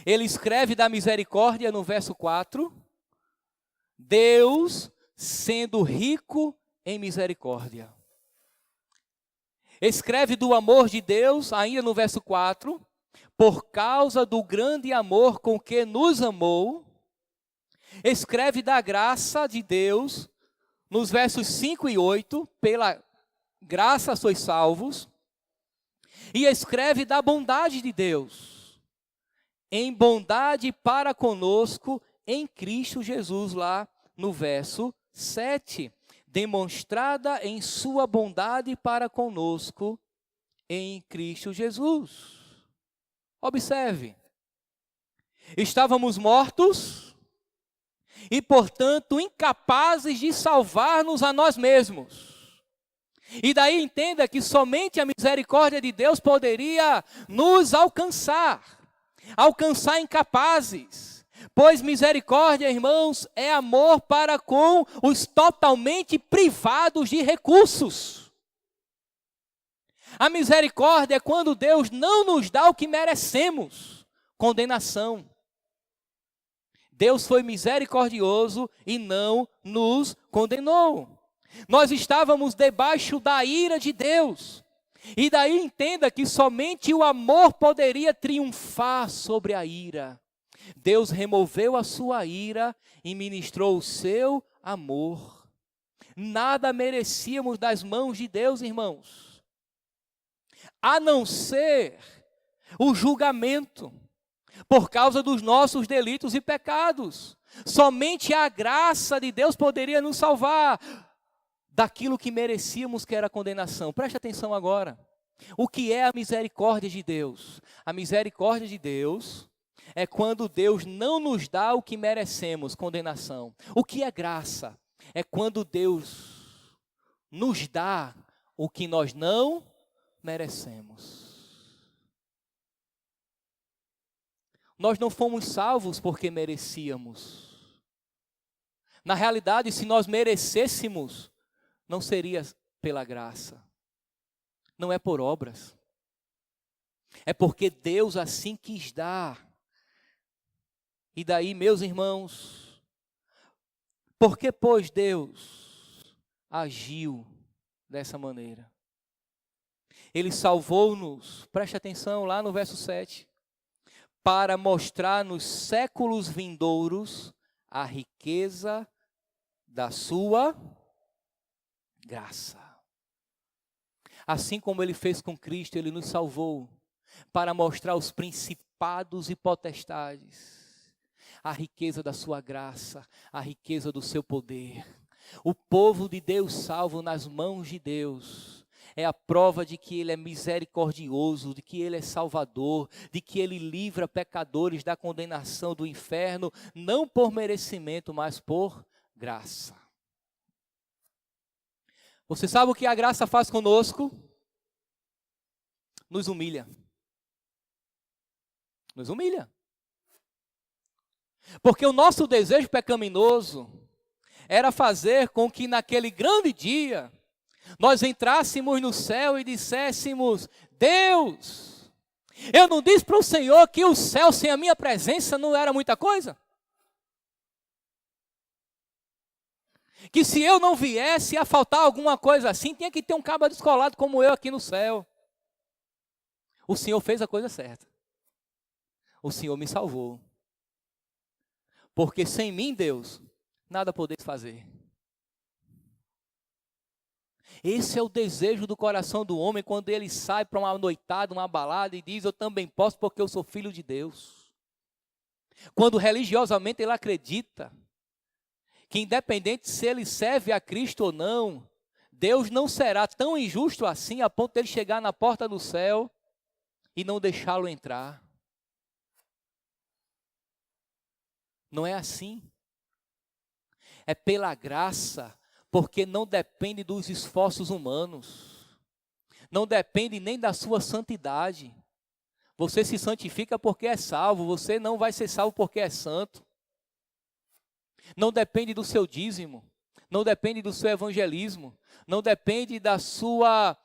Ele escreve da misericórdia no verso 4, Deus sendo rico em misericórdia. Escreve do amor de Deus, ainda no verso 4, por causa do grande amor com que nos amou. Escreve da graça de Deus, nos versos 5 e 8, pela graça sois salvos. E escreve da bondade de Deus, em bondade para conosco, em Cristo Jesus, lá no verso 7. Demonstrada em sua bondade para conosco, em Cristo Jesus. Observe, estávamos mortos e, portanto, incapazes de salvar-nos a nós mesmos. E daí entenda que somente a misericórdia de Deus poderia nos alcançar incapazes. Pois misericórdia, irmãos, é amor para com os totalmente privados de recursos. A misericórdia é quando Deus não nos dá o que merecemos, condenação. Deus foi misericordioso e não nos condenou. Nós estávamos debaixo da ira de Deus. E daí entenda que somente o amor poderia triunfar sobre a ira. Deus removeu a sua ira e ministrou o seu amor. Nada merecíamos das mãos de Deus, irmãos, a não ser o julgamento por causa dos nossos delitos e pecados. Somente a graça de Deus poderia nos salvar daquilo que merecíamos, que era a condenação. Preste atenção agora. O que é a misericórdia de Deus? A misericórdia de Deus é quando Deus não nos dá o que merecemos, condenação. O que é graça? É quando Deus nos dá o que nós não merecemos. Nós não fomos salvos porque merecíamos. Na realidade, se nós merecêssemos, não seria pela graça. Não é por obras. É porque Deus assim quis dar. E daí, meus irmãos, por que, pois, Deus agiu dessa maneira? Ele salvou-nos, preste atenção lá no verso 7, para mostrar nos séculos vindouros a riqueza da sua graça. Assim como Ele fez com Cristo, Ele nos salvou para mostrar aos principados e potestades a riqueza da sua graça, a riqueza do seu poder. O povo de Deus salvo nas mãos de Deus é a prova de que Ele é misericordioso, de que Ele é salvador, de que Ele livra pecadores da condenação do inferno, não por merecimento, mas por graça. Você sabe o que a graça faz conosco? nos humilha. Nos humilha. Porque o nosso desejo pecaminoso era fazer com que naquele grande dia nós entrássemos no céu e disséssemos: Deus, eu não disse para o Senhor que o céu sem a minha presença não era muita coisa? Que se eu não viesse a faltar alguma coisa assim, tinha que ter um cabo descolado como eu aqui no céu. O Senhor fez a coisa certa. O Senhor me salvou. Porque sem mim, Deus, nada podeis fazer. Esse é o desejo do coração do homem quando ele sai para uma noitada, uma balada e diz: eu também posso porque eu sou filho de Deus. Quando religiosamente ele acredita que independente se ele serve a Cristo ou não, Deus não será tão injusto assim a ponto de ele chegar na porta do céu e não deixá-lo entrar. Não é assim. É pela graça, porque não depende dos esforços humanos. Não depende nem da sua santidade. Você se santifica porque é salvo, você não vai ser salvo porque é santo. Não depende do seu dízimo, não depende do seu evangelismo, não depende da sua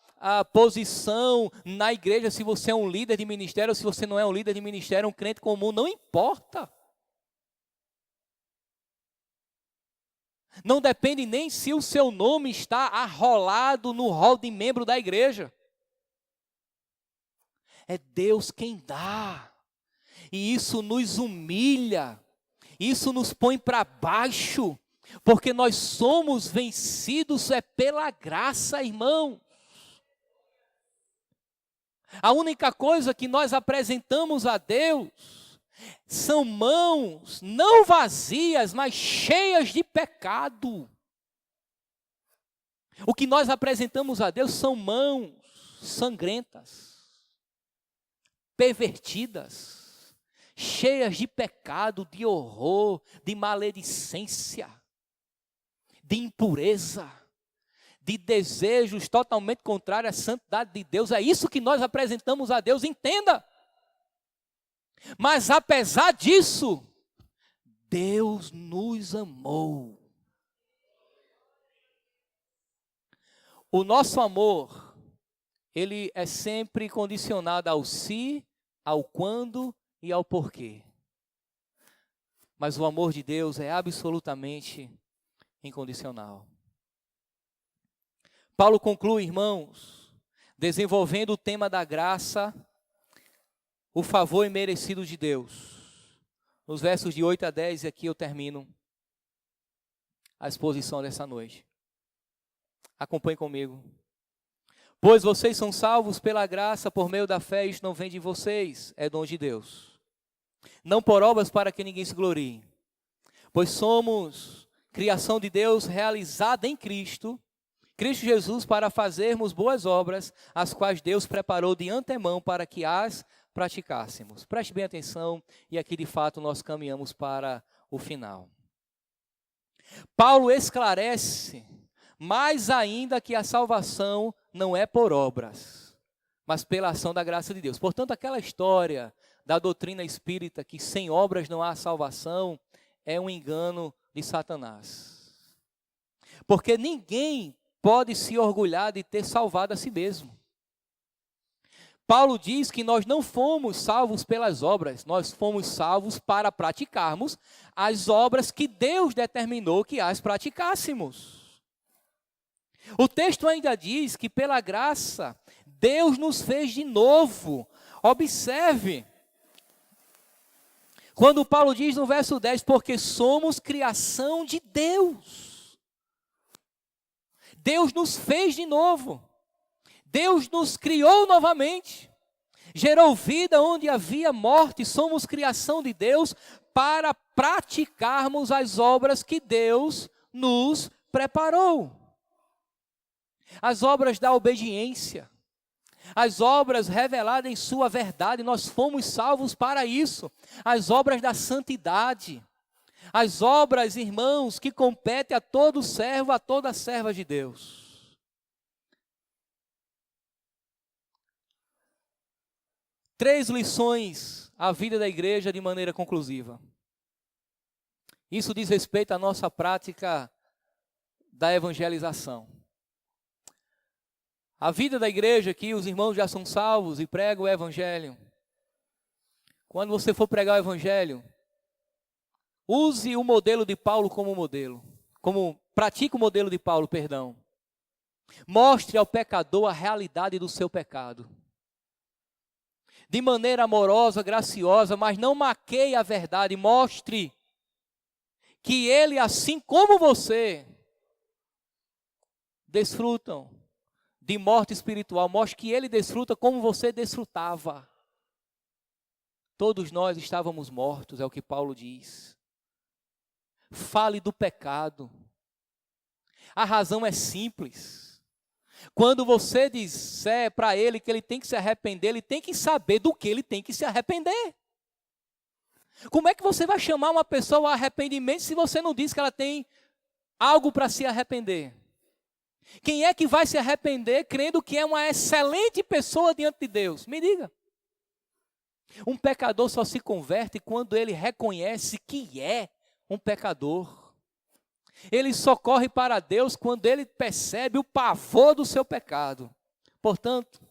posição na igreja, se você é um líder de ministério ou se você não é um líder de ministério, um crente comum, não importa. Não depende nem se o seu nome está arrolado no rol de membro da igreja. É Deus quem dá. E isso nos humilha. Isso nos põe para baixo. Porque nós somos vencidos pela graça, irmão. A única coisa que nós apresentamos a Deus são mãos não vazias, mas cheias de pecado. O que nós apresentamos a Deus são mãos sangrentas, pervertidas, cheias de pecado, de horror, de maledicência, de impureza, de desejos totalmente contrários à santidade de Deus. É isso que nós apresentamos a Deus, entenda. Mas apesar disso, Deus nos amou. O nosso amor, ele é sempre condicionado ao se, ao quando e ao porquê. Mas o amor de Deus é absolutamente incondicional. Paulo conclui, irmãos, desenvolvendo o tema da graça, o favor imerecido de Deus. Nos versos de 8 a 10, e aqui eu termino a exposição dessa noite. Acompanhe comigo. Pois vocês são salvos pela graça, por meio da fé, isto não vem de vocês, é dom de Deus. Não por obras para que ninguém se glorie. Pois somos criação de Deus realizada em Cristo Jesus, para fazermos boas obras, as quais Deus preparou de antemão para que as praticássemos. Preste bem atenção, e aqui de fato nós caminhamos para o final. Paulo esclarece mais ainda que a salvação não é por obras, mas pela ação da graça de Deus. Portanto, aquela história da doutrina espírita que sem obras não há salvação é um engano de Satanás. Porque ninguém pode se orgulhar de ter salvado a si mesmo. Paulo diz que nós não fomos salvos pelas obras, nós fomos salvos para praticarmos as obras que Deus determinou que as praticássemos. O texto ainda diz que pela graça, Deus nos fez de novo. Observe, quando Paulo diz no verso 10, porque somos criação de Deus. Deus nos fez de novo. Deus nos criou novamente, gerou vida onde havia morte, somos criação de Deus para praticarmos as obras que Deus nos preparou. As obras da obediência, as obras reveladas em sua verdade, nós fomos salvos para isso. As obras da santidade, as obras, irmãos, que competem a todo servo, a toda serva de Deus. 3 lições à vida da igreja de maneira conclusiva. Isso diz respeito à nossa prática da evangelização. A vida da igreja aqui, os irmãos já são salvos e pregam o evangelho. Quando você for pregar o evangelho, use o modelo de Paulo como modelo. Pratique o modelo de Paulo, perdão. Mostre ao pecador a realidade do seu pecado. De maneira amorosa, graciosa, mas não maqueie a verdade. Mostre que ele, assim como você, desfrutam de morte espiritual. Mostre que ele desfruta como você desfrutava. Todos nós estávamos mortos, é o que Paulo diz. Fale do pecado. A razão é simples. Quando você disser para ele que ele tem que se arrepender, ele tem que saber do que ele tem que se arrepender. Como é que você vai chamar uma pessoa ao arrependimento se você não diz que ela tem algo para se arrepender? Quem é que vai se arrepender crendo que é uma excelente pessoa diante de Deus? Me diga. Um pecador só se converte quando ele reconhece que é um pecador. Ele só corre para Deus quando ele percebe o pavor do seu pecado. Portanto,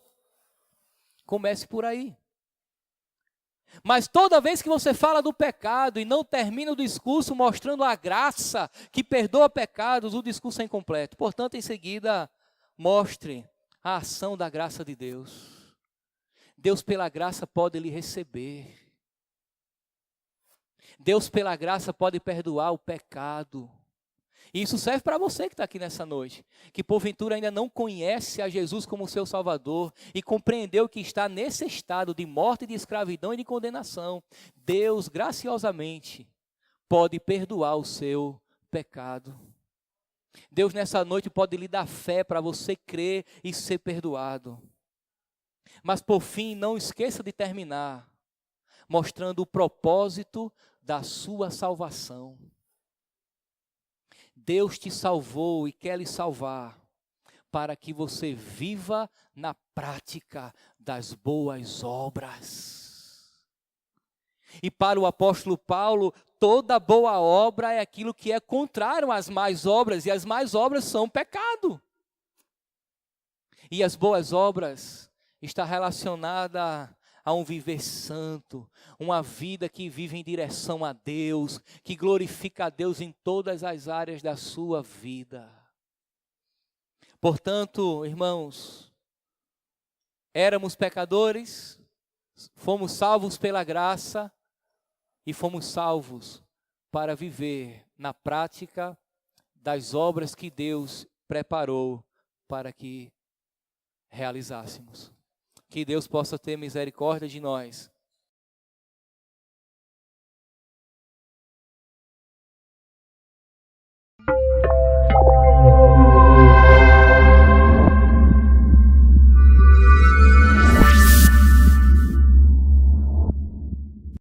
comece por aí. Mas toda vez que você fala do pecado e não termina o discurso mostrando a graça que perdoa pecados, o discurso é incompleto. Portanto, em seguida, mostre a ação da graça de Deus. Deus pela graça pode lhe receber. Deus pela graça pode perdoar o pecado. E isso serve para você que está aqui nessa noite, que porventura ainda não conhece a Jesus como seu Salvador e compreendeu que está nesse estado de morte, de escravidão e de condenação. Deus graciosamente pode perdoar o seu pecado. Deus nessa noite pode lhe dar fé para você crer e ser perdoado. Mas por fim, não esqueça de terminar mostrando o propósito da sua salvação. Deus te salvou e quer lhe salvar para que você viva na prática das boas obras. E para o apóstolo Paulo, toda boa obra é aquilo que é contrário às más obras, e as más obras são pecado. E as boas obras está relacionada a um viver santo, uma vida que vive em direção a Deus, que glorifica a Deus em todas as áreas da sua vida. Portanto, irmãos, éramos pecadores, fomos salvos pela graça e fomos salvos para viver na prática das obras que Deus preparou para que realizássemos. Que Deus possa ter misericórdia de nós